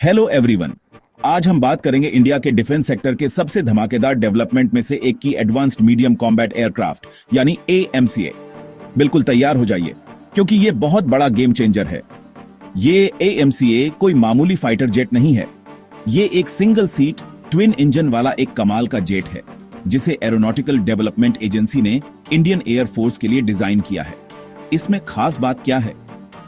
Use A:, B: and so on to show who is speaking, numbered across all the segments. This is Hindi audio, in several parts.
A: Hello everyone. आज हम बात करेंगे इंडिया के डिफेंस सेक्टर के सबसे धमाकेदार डेवलपमेंट में से एक की एडवांस्ड मीडियम कॉम्बैट एयरक्राफ्ट यानी AMCA। बिल्कुल तैयार हो जाइए क्योंकि ये बहुत बड़ा गेम चेंजर है। ये AMCA कोई मामूली फाइटर जेट नहीं है। ये एक सिंगल सीट ट्विन इंजन वाला एक कमाल का जेट है जिसे एरोनॉटिकल डेवलपमेंट एजेंसी ने इंडियन एयर फोर्स के लिए डिजाइन किया है। इसमें खास बात क्या है?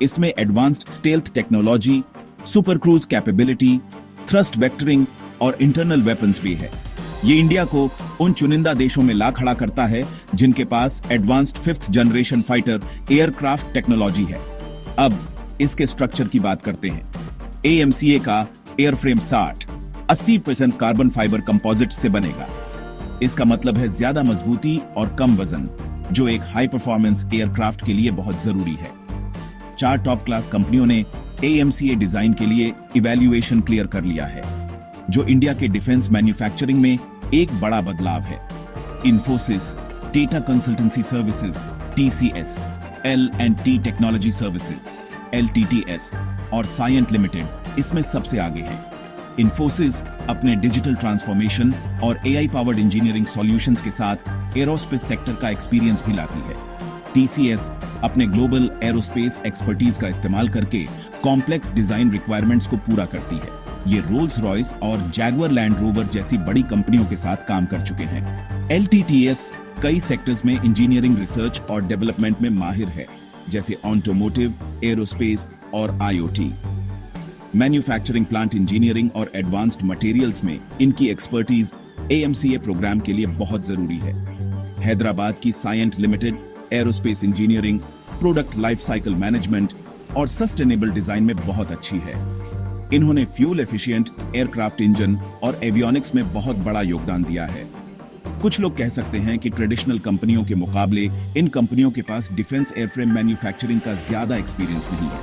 A: इसमें advanced stealth technology, super cruise capability, thrust vectoring और इंटरनल वेपन्स भी है। ये इंडिया को उन चुनिंदा देशों में ला खड़ा करता है जिनके पास advanced 5th generation fighter aircraft technology है। अब इसके स्ट्रक्चर की बात करते हैं। AMCA का एयरफ्रेम 60-80% कार्बन फाइबर कंपोजिट से बनेगा। इसका मतलब है ज्यादा मजबूती और कम वजन, जो एक हाई परफॉर्मेंस एयरक्राफ्ट के लिए बहुत जरूरी है। 4 टॉप क्लास कंपनियों ने AMCA डिजाइन के लिए इवैल्यूएशन क्लियर कर लिया है, जो इंडिया के डिफेंस मैन्युफैक्चरिंग में एक बड़ा बदलाव है। Infosys, Tata consultancy services TCS, L&T technology services LTTS और साइएंट लिमिटेड इसमें सबसे आगे है। इन्फोसिस अपने डिजिटल ट्रांसफॉर्मेशन और AI पावर्ड इंजीनियरिंग सॉल्यूशंस के साथ एरोस्पेस सेक्टर का एक्सपीरियंस भी लाती है। TCS अपने ग्लोबल एरोस्पेस एक्सपर्टीज का इस्तेमाल करके कॉम्प्लेक्स डिजाइन रिक्वायरमेंट्स को पूरा करती है। ये रोल्स रॉयस और जैगुआर लैंड रोवर जैसी बड़ी कंपनियों के साथ काम कर चुके हैं। LTTS कई सेक्टर्स में इंजीनियरिंग रिसर्च और डेवलपमेंट में माहिर है, जैसे ऑटोमोटिव, एरोस्पेस और IoT। मैन्युफैक्चरिंग, प्लांट इंजीनियरिंग और एडवांस्ड मटेरियल्स में इनकी एक्सपर्टीज AMCA प्रोग्राम के लिए बहुत जरूरी है। हैदराबाद की Cyient limited aerospace engineering, product life cycle management और सस्टेनेबल डिजाइन में बहुत अच्छी है। इन्होंने फ्यूल एफिशिएंट एयरक्राफ्ट इंजन और एवियोनिक्स में बहुत बड़ा योगदान दिया है। कुछ लोग कह सकते हैं कि ट्रेडिशनल कंपनियों के मुकाबले इन कंपनियों के पास डिफेंस एयरफ्रेम मैन्युफैक्चरिंग का ज्यादा एक्सपीरियंस नहीं है,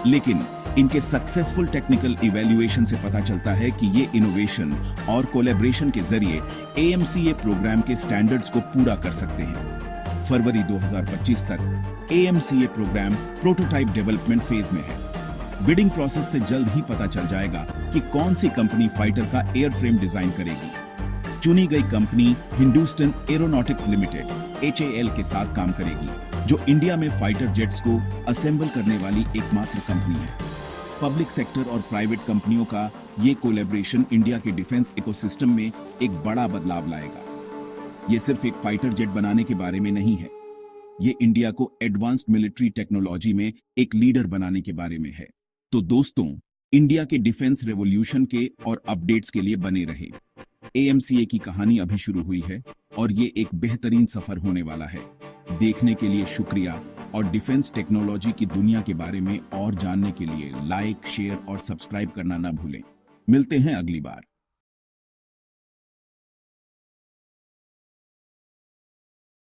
A: लेकिन इनके सक्सेसफुल टेक्निकल इवैल्यूएशन से पता चलता है कि ये इनोवेशन और कोलैबोरेशन के जरिए AMCA प्रोग्राम के स्टैंडर्ड्स को पूरा कर सकते हैं। फरवरी 2025 तक AMCA programme prototype development phase में है। बिडिंग प्रोसेस से जल्द ही पता चल जाएगा कि कौन सी कंपनी फाइटर का एयरफ्रेम डिजाइन करेगी। चुनी गई company Hindustan aeronautics limited HAL के साथ काम करेगी, जो इंडिया में फाइटर जेट्स को असेंबल करने वाली एकमात्र कंपनी है। पब्लिक सेक्टर और प्राइवेट कंपनियों का ये कोलैबोरेशन इंडिया के डिफेंस इकोसिस्टम में एक बड़ा बदलाव लाएगा। ये सिर्फ एक फाइटर जेट बनाने के बारे में नहीं है, ये इंडिया को एडवांस्ड मिलिट्री टेक्नोलॉजी में एक लीडर बनाने के बारे में है। तो दोस्तों, इंडिया के डिफेंस रेवोल्यूशन के और अपडेट्स के लिए बने रहे। AMCA की कहानी अभी शुरू हुई है और ये एक बेहतरीन सफर होने वाला है। देखने के लिए शुक्रिया, और डिफेंस टेक्नोलॉजी की दुनिया के बारे में और जानने के लिए लाइक, शेयर और सब्सक्राइब करना ना भूलें। मिलते हैं अगली बार।